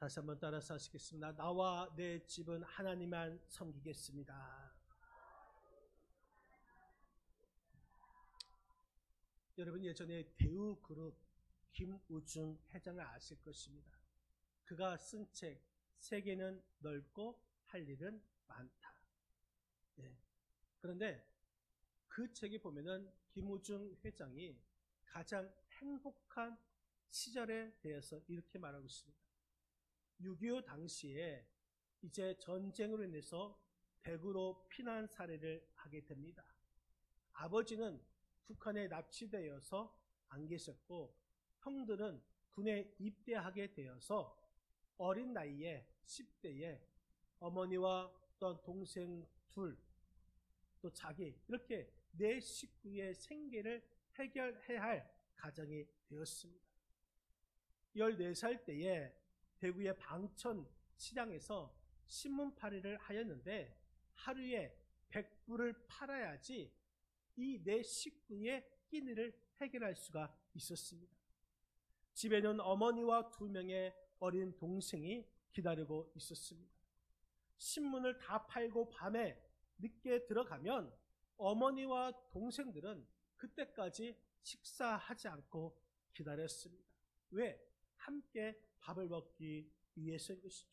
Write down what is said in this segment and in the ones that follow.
다시 한번 따라서 하시겠습니다. 나와 내 집은 하나님만 섬기겠습니다. 여러분 예전에 대우그룹 김우중 회장을 아실 것입니다. 그가 쓴 책 세계는 넓고 할 일은 많다. 네. 그런데 그 책에 보면은 김우중 회장이 가장 행복한 시절에 대해서 이렇게 말하고 있습니다. 6.25 당시에 이제 전쟁으로 인해서 대구로 피난 살해를 하게 됩니다. 아버지는 북한에 납치되어서 안 계셨고 형들은 군에 입대하게 되어서 어린 나이에 10대에 어머니와 또 동생 둘, 또 자기 이렇게 네 식구의 생계를 해결해야 할 가정이 되었습니다. 14살 때에 대구의 방천 시장에서 신문팔이를 하였는데 하루에 100불을 팔아야지 이 네 식구의 끼니를 해결할 수가 있었습니다. 집에는 어머니와 2명의 어린 동생이 기다리고 있었습니다. 신문을 다 팔고 밤에 늦게 들어가면 어머니와 동생들은 그때까지 식사하지 않고 기다렸습니다. 왜? 함께 밥을 먹기 위해서인 것이죠.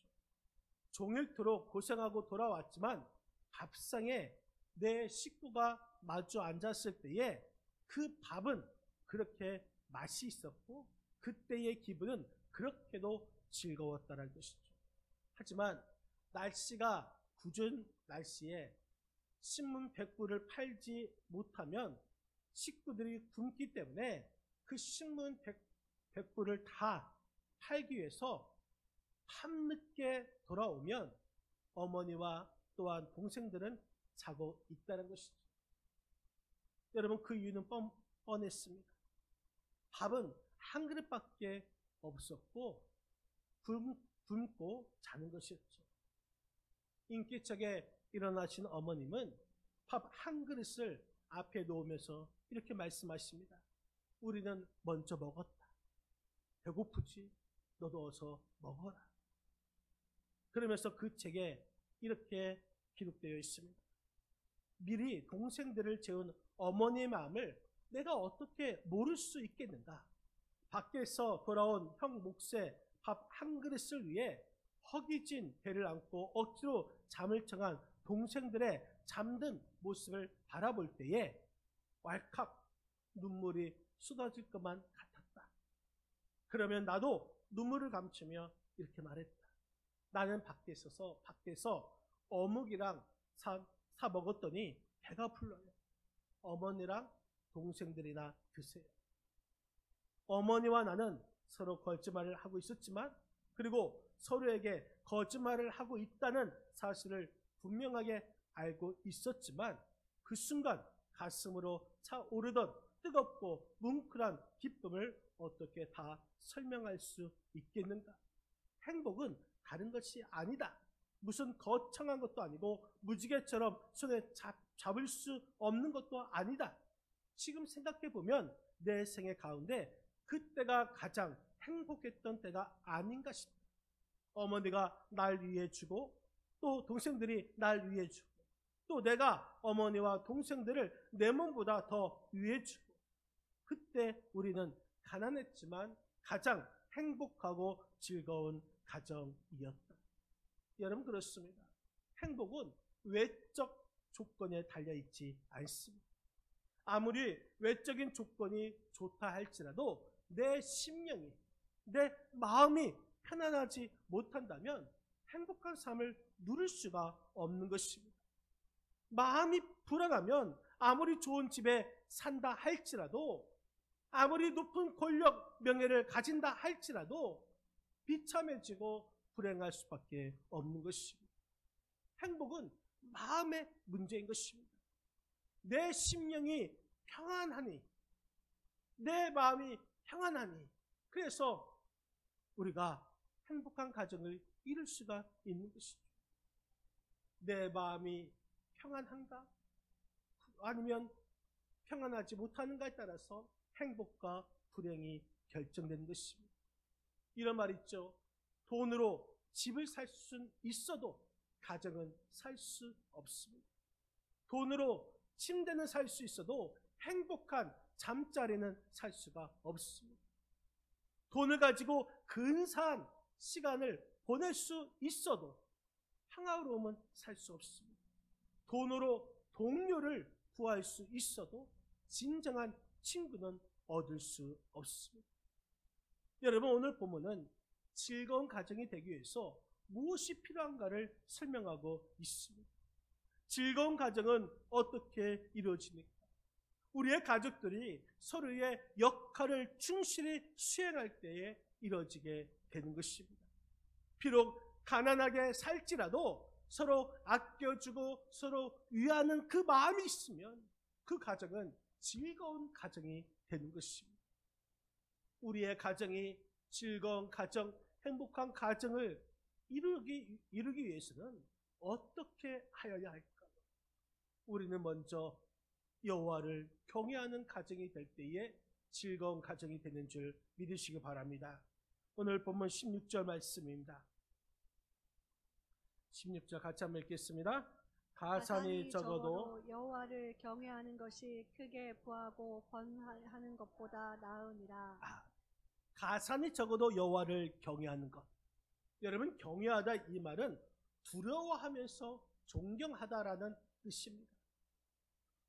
종일토록 고생하고 돌아왔지만 밥상에 내 식구가 마주 앉았을 때에 그 밥은 그렇게 맛이 있었고 그때의 기분은 그렇게도 즐거웠다는 것이죠. 하지만 날씨가 궂은 날씨에 신문 100부를 팔지 못하면 식구들이 굶기 때문에 그 신문 100부를 다 팔기 위해서 밤늦게 돌아오면 어머니와 또한 동생들은 자고 있다는 것이죠. 여러분 그 이유는 뻔했습니다. 밥은 한 그릇밖에 없었고 굶고 자는 것이었죠. 인기척에 일어나신 어머님은 밥 한 그릇을 앞에 놓으면서 이렇게 말씀하십니다. 우리는 먼저 먹었다. 배고프지? 너도 어서 먹어라. 그러면서 그 책에 이렇게 기록되어 있습니다. 미리 동생들을 재운 어머니의 마음을 내가 어떻게 모를 수 있겠는가? 밖에서 돌아온 형 몫의 밥 한 그릇을 위해 허기진 배를 안고 억지로 잠을 청한 동생들의 잠든 모습을 바라볼 때에 왈칵 눈물이 쏟아질 것만 같았다. 그러면 나도 눈물을 감추며 이렇게 말했다. 나는 밖에서 어묵이랑 사 먹었더니 배가 불러요. 어머니랑 동생들이나 드세요. 어머니와 나는 서로 거짓말을 하고 있었지만 그리고 서로에게 거짓말을 하고 있다는 사실을 분명하게 알고 있었지만 그 순간 가슴으로 차오르던 뜨겁고 뭉클한 기쁨을 어떻게 다 설명할 수 있겠는가? 행복은 다른 것이 아니다. 무슨 거창한 것도 아니고 무지개처럼 손에 잡을 수 없는 것도 아니다. 지금 생각해보면 내 생애 가운데 그때가 가장 행복했던 때가 아닌가 싶다. 어머니가 날 위해 주고 또 동생들이 날 위해 주고 또 내가 어머니와 동생들을 내 몸보다 더 위해 주고 그때 우리는 가난했지만 가장 행복하고 즐거운 가정이었다. 여러분 그렇습니다. 행복은 외적 조건에 달려있지 않습니다. 아무리 외적인 조건이 좋다 할지라도 내 심령이 내 마음이 편안하지 못한다면 행복한 삶을 누릴 수가 없는 것입니다. 마음이 불안하면 아무리 좋은 집에 산다 할지라도 아무리 높은 권력 명예를 가진다 할지라도 비참해지고 불행할 수밖에 없는 것입니다. 행복은 마음의 문제인 것입니다. 내 심령이 평안하니 내 마음이 평안하니 그래서 우리가 행복한 가정을 이룰 수가 있는 것이죠. 내 마음이 평안한가? 아니면 평안하지 못하는가에 따라서 행복과 불행이 결정되는 것입니다. 이런 말 있죠. 돈으로 집을 살 수는 있어도 가정은 살 수 없습니다. 돈으로 침대는 살 수 있어도 행복한 잠자리는 살 수가 없습니다. 돈을 가지고 근사한 시간을 보낼 수 있어도 평화로움은 살 수 없습니다. 돈으로 동료를 구할 수 있어도 진정한 친구는 얻을 수 없습니다. 여러분, 오늘 본문은 즐거운 가정이 되기 위해서 무엇이 필요한가를 설명하고 있습니다. 즐거운 가정은 어떻게 이루어집니까? 우리의 가족들이 서로의 역할을 충실히 수행할 때에 이루어지게 되는 것입니다. 비록 가난하게 살지라도 서로 아껴주고 서로 위하는 그 마음이 있으면 그 가정은 즐거운 가정이 되는 것입니다. 우리의 가정이 즐거운 가정, 행복한 가정을 이루기 위해서는 어떻게 하여야 할까? 우리는 먼저 여호와를 경외하는 가정이 될 때에 즐거운 가정이 되는 줄 믿으시기 바랍니다. 오늘 본문 16절 말씀입니다. 16절 같이 한번 읽겠습니다. 가산이 적어도 여호와를 경외하는 것이 크게 부하고 번하는 것보다 나으니라. 가산이 적어도 여호와를 경외하는 것. 여러분, 경외하다 이 말은 두려워하면서 존경하다라는 뜻입니다.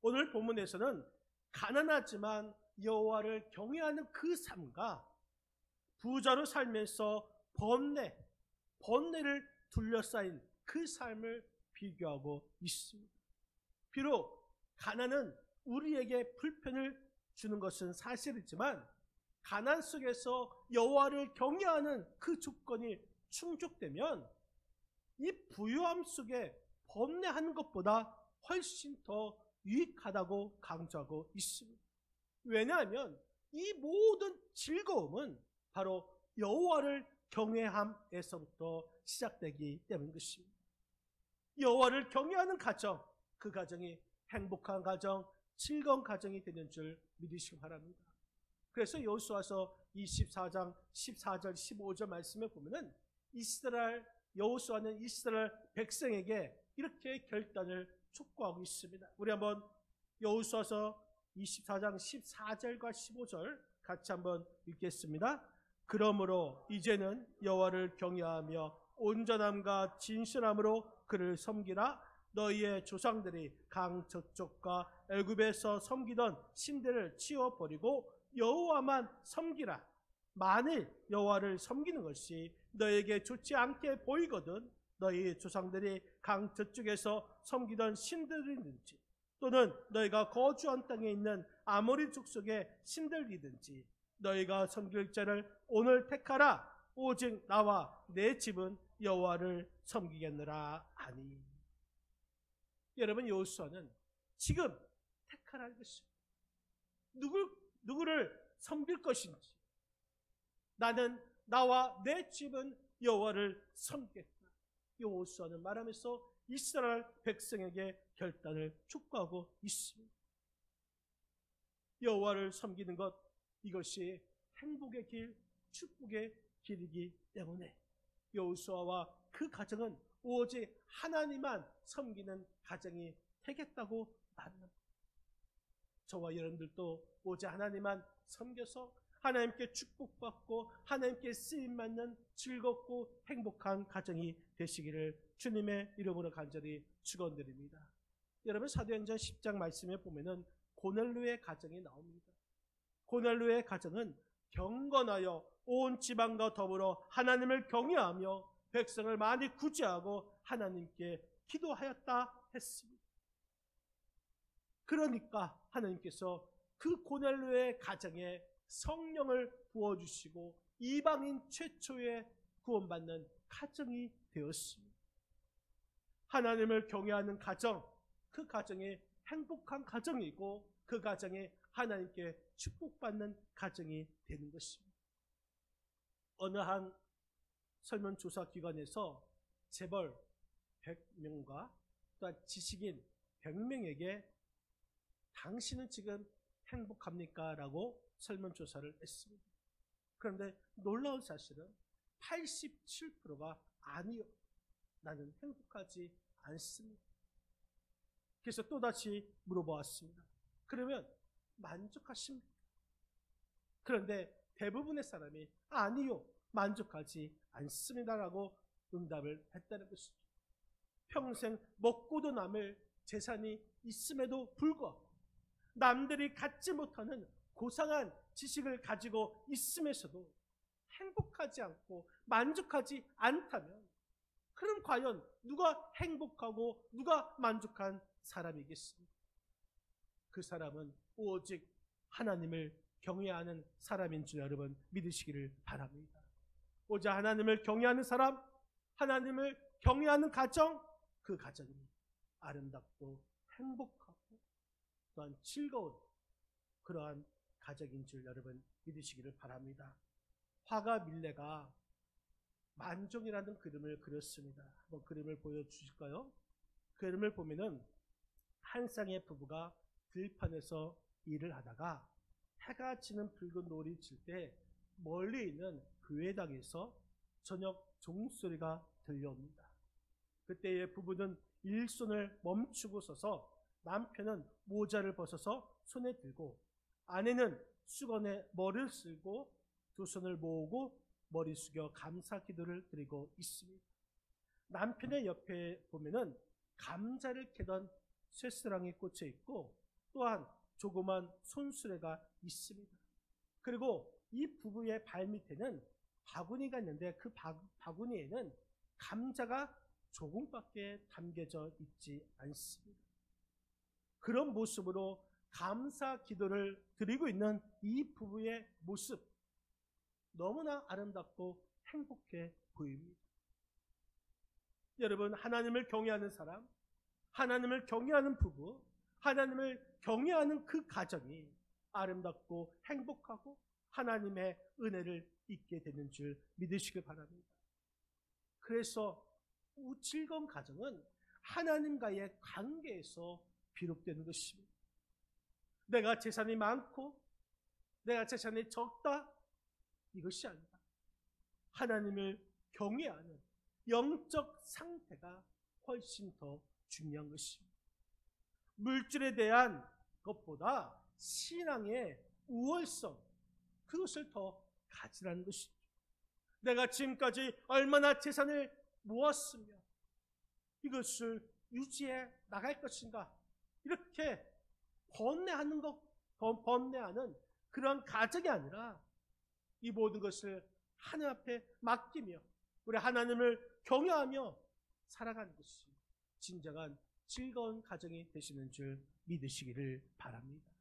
오늘 본문에서는 가난하지만 여호와를 경외하는 그 삶과 부자로 살면서 번뇌를 둘러싸인 그 삶을 비교하고 있습니다. 비록 가난은 우리에게 불편을 주는 것은 사실이지만 가난 속에서 여호와를 경외하는 그 조건이 충족되면 이 부유함 속에 번뇌하는 것보다 훨씬 더 유익하다고 강조하고 있습니다. 왜냐하면 이 모든 즐거움은 바로 여호와를 경외함에서부터 시작되기 때문인 것입니다. 여호와를 경외하는 가정, 그 가정이 행복한 가정, 즐거운 가정이 되는 줄 믿으시기 바랍니다. 그래서 여호수아서 24장 14절 15절 말씀에 보면은 여호수아는 이스라엘 백성에게 이렇게 결단을 촉구하고 있습니다. 우리 한번 여호수아서 24장 14절과 15절 같이 한번 읽겠습니다. 그러므로 이제는 여호와를 경외하며 온전함과 진실함으로 그를 섬기라. 너희의 조상들이 강 저쪽과 애굽에서 섬기던 신들을 치워버리고 여호와만 섬기라. 만일 여호와를 섬기는 것이 너에게 좋지 않게 보이거든 너희 조상들이 강 저쪽에서 섬기던 신들이든지 또는 너희가 거주한 땅에 있는 아모리 족속의 신들이든지 너희가 섬길 자를 오늘 택하라. 오직 나와 내 집은 여호와를 섬기겠노라 하니. 여러분, 여호수아는 지금 택하라는 것입니다. 누구를 섬길 것인지. 나는 나와 내 집은 여호와를 섬기겠다. 여호수아는 말하면서 이스라엘 백성에게 결단을 촉구하고 있습니다. 여호와를 섬기는 것, 이것이 행복의 길, 축복의 길이기 때문에 여호수아와 그 가정은 오직 하나님만 섬기는 가정이 되겠다고 말합니다. 저와 여러분들도 오직 하나님만 섬겨서 하나님께 축복받고 하나님께 쓰임받는 즐겁고 행복한 가정이 되시기를 주님의 이름으로 간절히 축원드립니다. 여러분, 사도행전 10장 말씀에 보면은 고넬료의 가정이 나옵니다. 고넬료의 가정은 경건하여 온 지방과 더불어 하나님을 경외하며 백성을 많이 구제하고 하나님께 기도하였다 했습니다. 그러니까 하나님께서 그 고넬료의 가정에 성령을 부어주시고 이방인 최초의 구원받는 가정이 되었습니다. 하나님을 경외하는 가정, 그 가정이 행복한 가정이고 그 가정이 하나님께 축복받는 가정이 되는 것입니다. 어느 한 설문조사 기관에서 재벌 100명과 또한 지식인 100명에게 당신은 지금 행복합니까? 라고 설문조사를 했습니다. 그런데 놀라운 사실은 87%가 아니요, 나는 행복하지 않습니다. 그래서 또다시 물어보았습니다. 그러면 만족하십니까? 그런데 대부분의 사람이 아니요, 만족하지 않습니다라고 응답을 했다는 것이죠. 평생 먹고도 남을 재산이 있음에도 불구하고 남들이 갖지 못하는 고상한 지식을 가지고 있음에서도 행복하지 않고 만족하지 않다면, 그럼 과연 누가 행복하고 누가 만족한 사람이겠습니까? 그 사람은 오직 하나님을 경외하는 사람인 줄 여러분 믿으시기를 바랍니다. 오직 하나님을 경외하는 사람, 하나님을 경외하는 가정, 그 가정이 아름답고 행복하고 또한 즐거운 그러한 가정인 줄 여러분 믿으시기를 바랍니다. 화가 밀레가 만종이라는 그림을 그렸습니다. 한번 그림을 보여주실까요? 그림을 보면은 한 쌍의 부부가 들판에서 일을 하다가 해가 지는 붉은 노을이 질 때 멀리 있는 교회당에서 저녁 종소리가 들려옵니다. 그때의 부부는 일손을 멈추고 서서 남편은 모자를 벗어서 손에 들고 아내는 수건에 머리를 쓸고 두 손을 모으고 머리 숙여 감사 기도를 드리고 있습니다. 남편의 옆에 보면은 감자를 캐던 쇠스랑이 꽂혀 있고 또한 조그만 손수레가 있습니다. 그리고 이 부부의 발밑에는 바구니가 있는데 그 바구니에는 감자가 조금밖에 담겨져 있지 않습니다. 그런 모습으로 감사 기도를 드리고 있는 이 부부의 모습, 너무나 아름답고 행복해 보입니다. 여러분, 하나님을 경외하는 사람, 하나님을 경외하는 부부, 하나님을 경외하는 그 가정이 아름답고 행복하고 하나님의 은혜를 잊게 되는 줄 믿으시길 바랍니다. 그래서 즐거운 가정은 하나님과의 관계에서 비롯되는 것입니다. 내가 재산이 많고 내가 재산이 적다, 이것이 아니라 하나님을 경외하는 영적 상태가 훨씬 더 중요한 것입니다. 물질에 대한 것보다 신앙의 우월성, 그것을 더 가지라는 것이죠. 내가 지금까지 얼마나 재산을 모았으며 이것을 유지해 나갈 것인가, 이렇게 번뇌하는 그런 가정이 아니라 이 모든 것을 하나님 앞에 맡기며 우리 하나님을 경외하며 살아가는 것이 진정한 즐거운 가정이 되시는 줄 믿으시기를 바랍니다.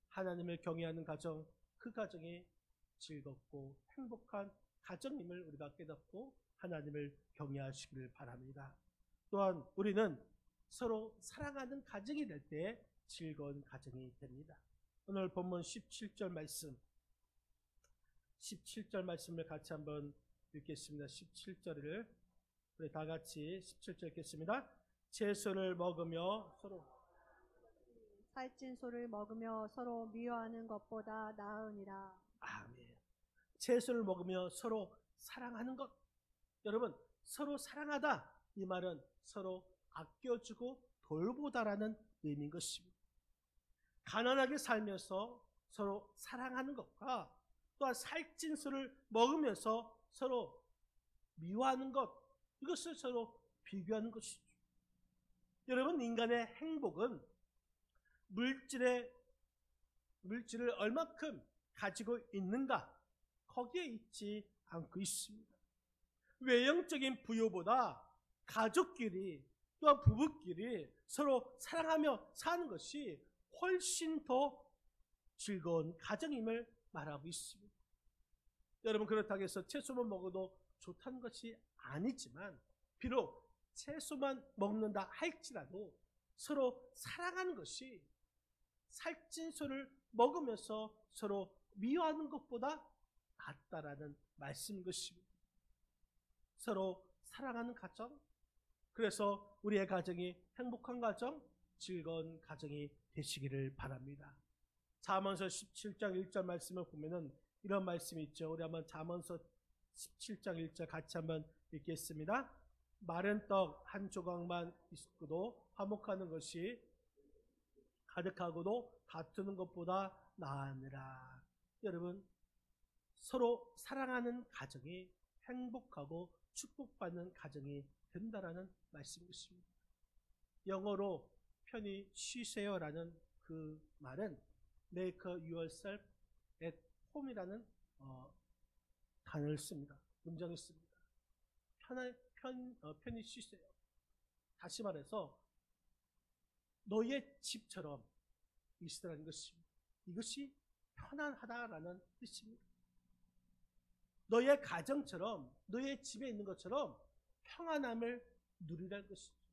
하나님을 경외하는 가정, 그 가정이 즐겁고 행복한 가정임을 우리가 깨닫고 하나님을 경외하시기를 바랍니다. 또한 우리는 서로 사랑하는 가정이 될 때 즐거운 가정이 됩니다. 오늘 본문 17절 말씀을 같이 한번 읽겠습니다. 17절을 우리 다 같이 17절 읽겠습니다. 채소를 먹으며 서로 살찐 소를 먹으며 서로 미워하는 것보다 나으니라. 아멘. 채소를 먹으며 서로 사랑하는 것. 여러분, 서로 사랑하다, 이 말은 서로 아껴주고 돌보다라는 의미인 것입니다. 가난하게 살면서 서로 사랑하는 것과 또한 살찐 소를 먹으면서 서로 미워하는 것, 이것을 서로 비교하는 것이죠. 여러분, 인간의 행복은 물질을 얼마큼 가지고 있는가, 거기에 있지 않고 있습니다. 외형적인 부여보다 가족끼리 또한 부부끼리 서로 사랑하며 사는 것이 훨씬 더 즐거운 가정임을 말하고 있습니다. 여러분, 그렇다고 해서 채소만 먹어도 좋다는 것이 아니지만 비록 채소만 먹는다 할지라도 서로 사랑하는 것이 살찐 소를 먹으면서 서로 미워하는 것보다 낫다라는 말씀인 것입니다. 서로 사랑하는 가정, 그래서 우리의 가정이 행복한 가정, 즐거운 가정이 되시기를 바랍니다. 잠언서 17장 1절 말씀을 보면은 이런 말씀이 있죠. 우리 한번 잠언서 17장 1절 같이 한번 읽겠습니다. 마른 떡 한 조각만 있어도 화목하는 것이 가득하고도 다투는 것보다 나으니라. 여러분, 서로 사랑하는 가정이 행복하고 축복받는 가정이 된다라는 말씀이십니다. 영어로 편히 쉬세요라는 그 말은 make yourself at home이라는 단어를 씁니다. 문장을 씁니다. 편히 쉬세요. 다시 말해서 너의 집처럼 있으라는 것입니다. 이것이 편안하다라는 뜻입니다. 너의 가정처럼, 너의 집에 있는 것처럼 평안함을 누리라는 것입니다.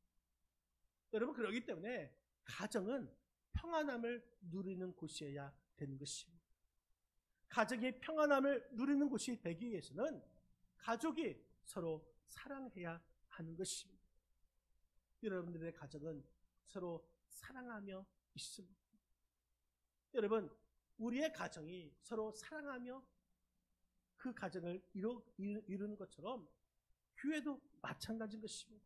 여러분, 그렇기 때문에 가정은 평안함을 누리는 곳이어야 되는 것입니다. 가정이 평안함을 누리는 곳이 되기 위해서는 가족이 서로 사랑해야 하는 것입니다. 여러분들의 가정은 서로 사랑하며 있습니다. 여러분, 우리의 가정이 서로 사랑하며 그 가정을 이루는 것처럼 교회도 마찬가지인 것입니다.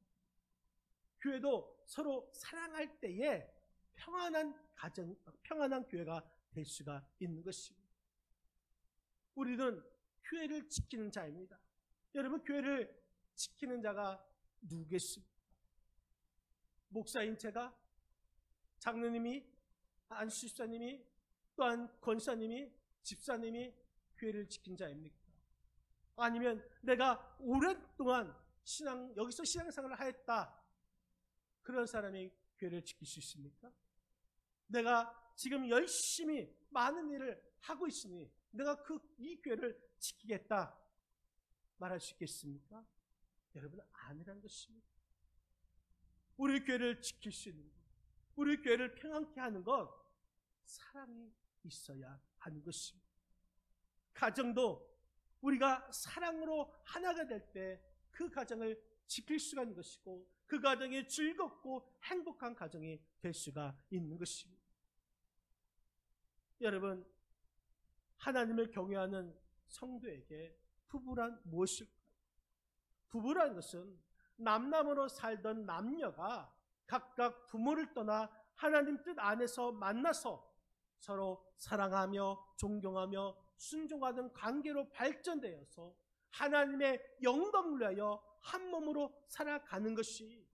교회도 서로 사랑할 때에 평안한 가정, 평안한 교회가 될 수가 있는 것입니다. 우리는 교회를 지키는 자입니다. 여러분, 교회를 지키는 자가 누구겠습니까? 목사인 제가, 장로님이, 안수집사님이, 또한 권사님이, 집사님이 교회를 지킨 자입니까? 아니면 내가 오랫동안 여기서 신앙생활을 하였다, 그런 사람이 교회를 지킬 수 있습니까? 내가 지금 열심히 많은 일을 하고 있으니 내가 이 교회를 지키겠다 말할 수 있겠습니까? 여러분, 아니란 것입니다. 우리 교회를 지킬 수 있는 것, 우리 교회를 평안케 하는 것, 사랑이 있어야 하는 것입니다. 가정도 우리가 사랑으로 하나가 될 때 그 가정을 지킬 수가 있는 것이고, 그 가정이 즐겁고 행복한 가정이 될 수가 있는 것입니다. 여러분, 하나님을 경외하는 성도에게 부부란 무엇일까요? 부부란 것은 남남으로 살던 남녀가 각각 부모를 떠나 하나님 뜻 안에서 만나서 서로 사랑하며 존경하며 순종하는 관계로 발전되어서 하나님의 영광을 위하여 한 몸으로 살아가는 것이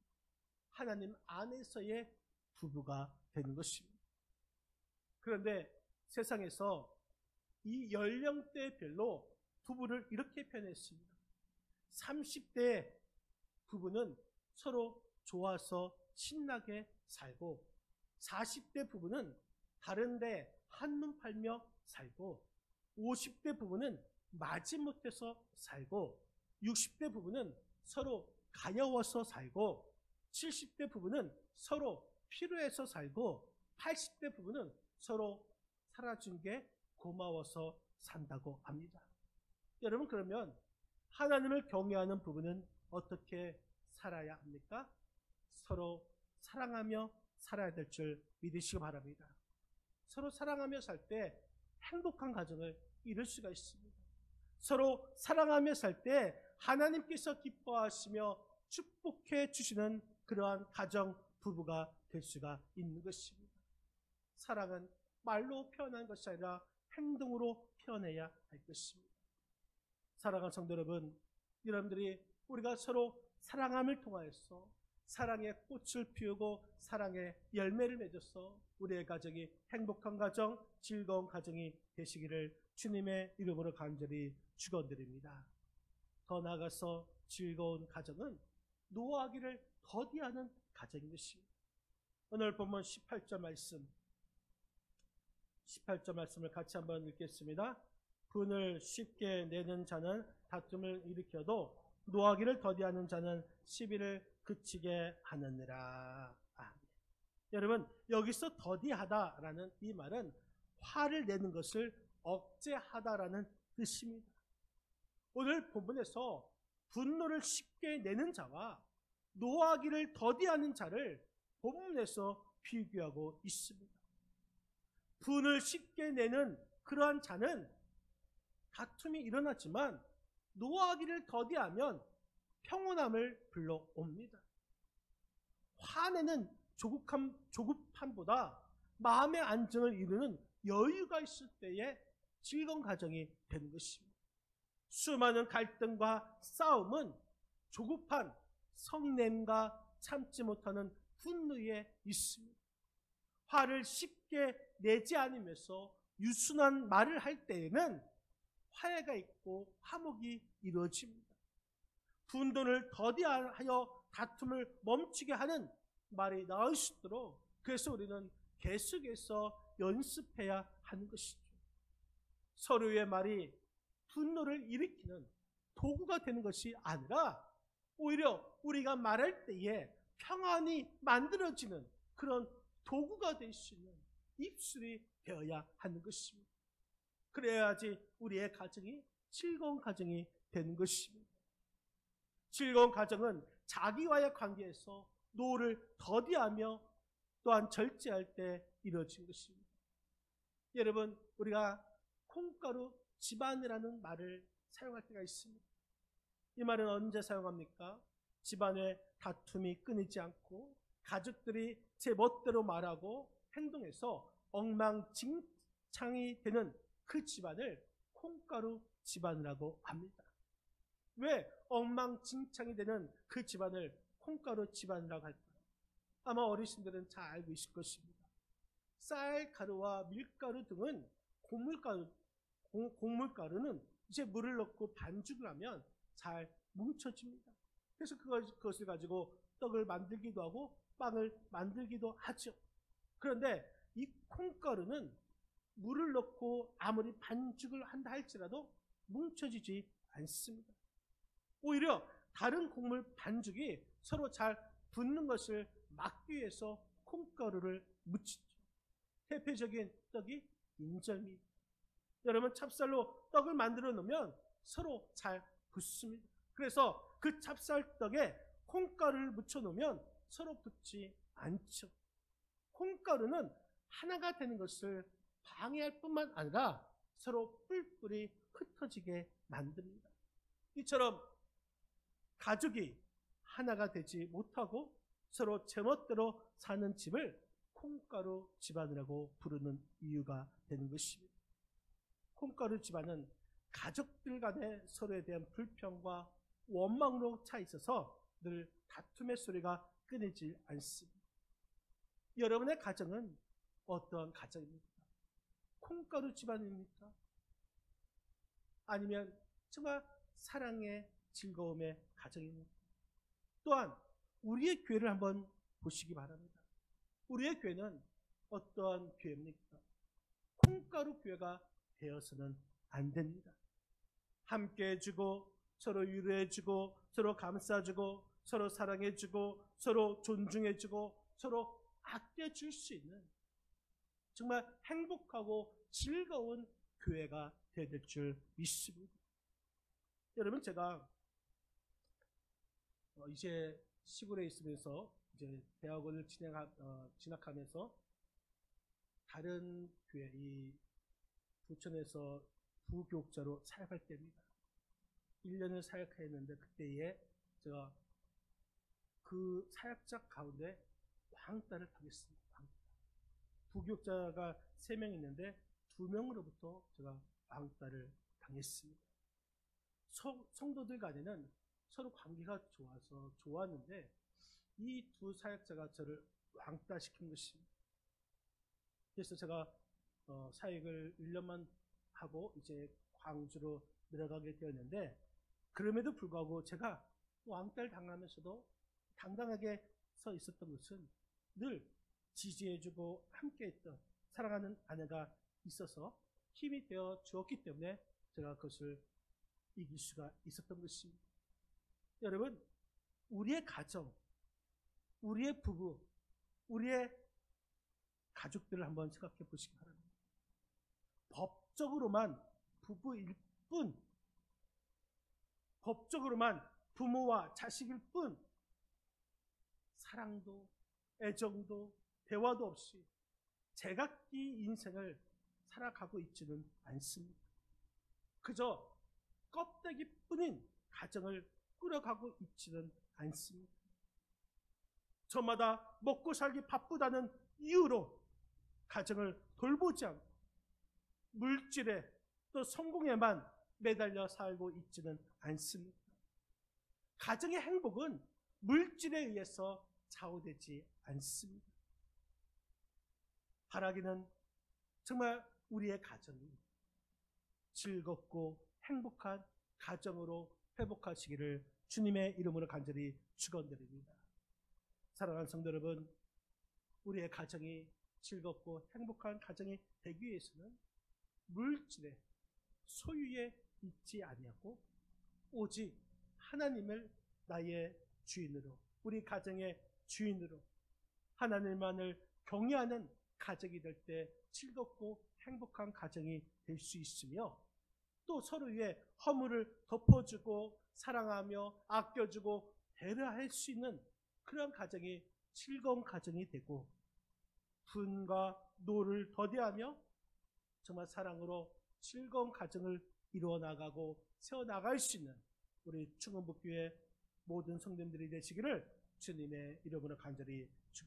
하나님 안에서의 부부가 되는 것입니다. 그런데 세상에서 이 연령대별로 부부를 이렇게 표현했습니다. 30대 부부는 서로 좋아서 신나게 살고, 40대 부부는 다른데 한눈 팔며 살고, 50대 부부는 마지못해서 살고, 60대 부부는 서로 가여워서 살고, 70대 부부는 서로 필요해서 살고, 80대 부부는 서로 살아준 게 고마워서 산다고 합니다. 여러분, 그러면 하나님을 경외하는 부부는 어떻게 살아야 합니까? 서로 사랑하며 살아야 될 줄 믿으시기 바랍니다. 서로 사랑하며 살 때 행복한 가정을 이룰 수가 있습니다. 서로 사랑하며 살 때 하나님께서 기뻐하시며 축복해 주시는 그러한 가정, 부부가 될 수가 있는 것입니다. 사랑은 말로 표현하는 것이 아니라 행동으로 표현해야 할 것입니다. 사랑하는 성도 여러분, 여러분들이 우리가 서로 사랑함을 통하여서 사랑의 꽃을 피우고 사랑의 열매를 맺어서 우리의 가정이 행복한 가정, 즐거운 가정이 되시기를 주님의 이름으로 간절히 축원드립니다. 더 나아가서 즐거운 가정은 노하기를 더디하는 가정인 것입니다. 오늘 본문 18절 말씀을 같이 한번 읽겠습니다. 분을 쉽게 내는 자는 다툼을 일으켜도 노하기를 더디하는 자는 시비를 그치게 하느니라. 여러분, 여기서 더디하다라는 이 말은 화를 내는 것을 억제하다라는 뜻입니다. 오늘 본문에서 분노를 쉽게 내는 자와 노하기를 더디하는 자를 본문에서 비교하고 있습니다. 분을 쉽게 내는 그러한 자는 다툼이 일어나지만 노하기를 더디하면 평온함을 불러옵니다. 화내는 조급함보다 마음의 안정을 이루는 여유가 있을 때에 즐거운 가정이 되는 것입니다. 수많은 갈등과 싸움은 조급한 성냄과 참지 못하는 분노에 있습니다. 화를 쉽게 내지 않으면서 유순한 말을 할 때에는 화해가 있고 화목이 이루어집니다. 분노를 더디하여 다툼을 멈추게 하는 말이 나올 수 있도록, 그래서 우리는 계속해서 연습해야 하는 것이죠. 서로의 말이 분노를 일으키는 도구가 되는 것이 아니라 오히려 우리가 말할 때에 평안이 만들어지는 그런 도구가 될 수 있는 입술이 되어야 하는 것입니다. 그래야지 우리의 가정이 즐거운 가정이 되는 것입니다. 즐거운 가정은 자기와의 관계에서 노를 더디하며 또한 절제할 때 이루어진 것입니다. 여러분, 우리가 콩가루 집안이라는 말을 사용할 때가 있습니다. 이 말은 언제 사용합니까? 집안의 다툼이 끊이지 않고 가족들이 제 멋대로 말하고 행동해서 엉망진창이 되는 그 집안을 콩가루 집안이라고 합니다. 왜 엉망진창이 되는 그 집안을 콩가루 집안이라고 할까요? 아마 어르신들은 잘 알고 있을 것입니다. 쌀가루와 밀가루 등은 곡물가루는 이제 물을 넣고 반죽을 하면 잘 뭉쳐집니다. 그래서 그것을 가지고 떡을 만들기도 하고 빵을 만들기도 하죠. 그런데 이 콩가루는 물을 넣고 아무리 반죽을 한다 할지라도 뭉쳐지지 않습니다. 오히려 다른 곡물 반죽이 서로 잘 붙는 것을 막기 위해서 콩가루를 묻히죠. 대표적인 떡이 인절미. 여러분, 찹쌀로 떡을 만들어 놓으면 서로 잘 붙습니다. 그래서 그 찹쌀떡에 콩가루를 묻혀 놓으면 서로 붙지 않죠. 콩가루는 하나가 되는 것을 방해할 뿐만 아니라 서로 뿔뿔이 흩어지게 만듭니다. 이처럼 가족이 하나가 되지 못하고 서로 제멋대로 사는 집을 콩가루 집안이라고 부르는 이유가 되는 것입니다. 콩가루 집안은 가족들 간의 서로에 대한 불평과 원망으로 차 있어서 늘 다툼의 소리가 끊이지 않습니다. 여러분의 가정은 어떠한 가정입니까? 콩가루 집안입니까? 아니면 정말 사랑의 즐거움의 가정입니까? 또한 우리의 교회를 한번 보시기 바랍니다. 우리의 교회는 어떠한 교회입니까? 콩가루 교회가 되어서는 안 됩니다. 함께 해주고 서로 위로해주고 서로 감싸주고 서로 사랑해주고 서로 존중해주고 서로 아껴줄 수 있는 정말 행복하고 즐거운 교회가 되어야 될 줄 믿습니다. 여러분, 제가 이제 시골에 있으면서 이제 대학원을 진학하면서 다른 교회, 이 부천에서 부교육자로 사역할 때입니다. 1년을 사역했는데 그때에 제가 그 사역자 가운데 왕따를 당했습니다. 부교육자가 3명 있는데 2명으로부터 제가 왕따를 당했습니다. 성도들 간에는 서로 관계가 좋아서 좋았는데 이 두 사역자가 저를 왕따시킨 것입니다. 그래서 제가 사역을 1년만 하고 이제 광주로 내려가게 되었는데, 그럼에도 불구하고 제가 왕따를 당하면서도 당당하게 서 있었던 것은 늘 지지해주고 함께했던 사랑하는 아내가 있어서 힘이 되어 주었기 때문에 제가 그것을 이길 수가 있었던 것입니다. 여러분, 우리의 가정, 우리의 부부, 우리의 가족들을 한번 생각해 보시기 바랍니다. 법적으로만 부부일 뿐, 법적으로만 부모와 자식일 뿐, 사랑도 애정도 대화도 없이 제각기 인생을 살아가고 있지는 않습니다. 그저 껍데기뿐인 가정을 꾸려가고 있지는 않습니다. 저마다 먹고 살기 바쁘다는 이유로 가정을 돌보지 않고 물질에 또 성공에만 매달려 살고 있지는 않습니다. 가정의 행복은 물질에 의해서 좌우되지 않습니다. 바라기는 정말 우리의 가정이 즐겁고 행복한 가정으로 회복하시기를 주님의 이름으로 간절히 축원드립니다. 사랑하는 성도 여러분, 우리의 가정이 즐겁고 행복한 가정이 되기 위해서는 물질의 소유에 있지 아니하고 오직 하나님을 나의 주인으로, 우리 가정의 주인으로 하나님만을 경외하는 가정이 될 때 즐겁고 행복한 가정이 될 수 있으며, 또 서로의 허물을 덮어주고 사랑하며 아껴주고 배려할 수 있는 그런 가정이 즐거운 가정이 되고, 분과 노를 더디하며 정말 사랑으로 즐거운 가정을 이루어 나가고 세워 나갈 수 있는 우리 충원북교회 모든 성도님들이 되시기를 주님의 이름으로 간절히 축원합니다.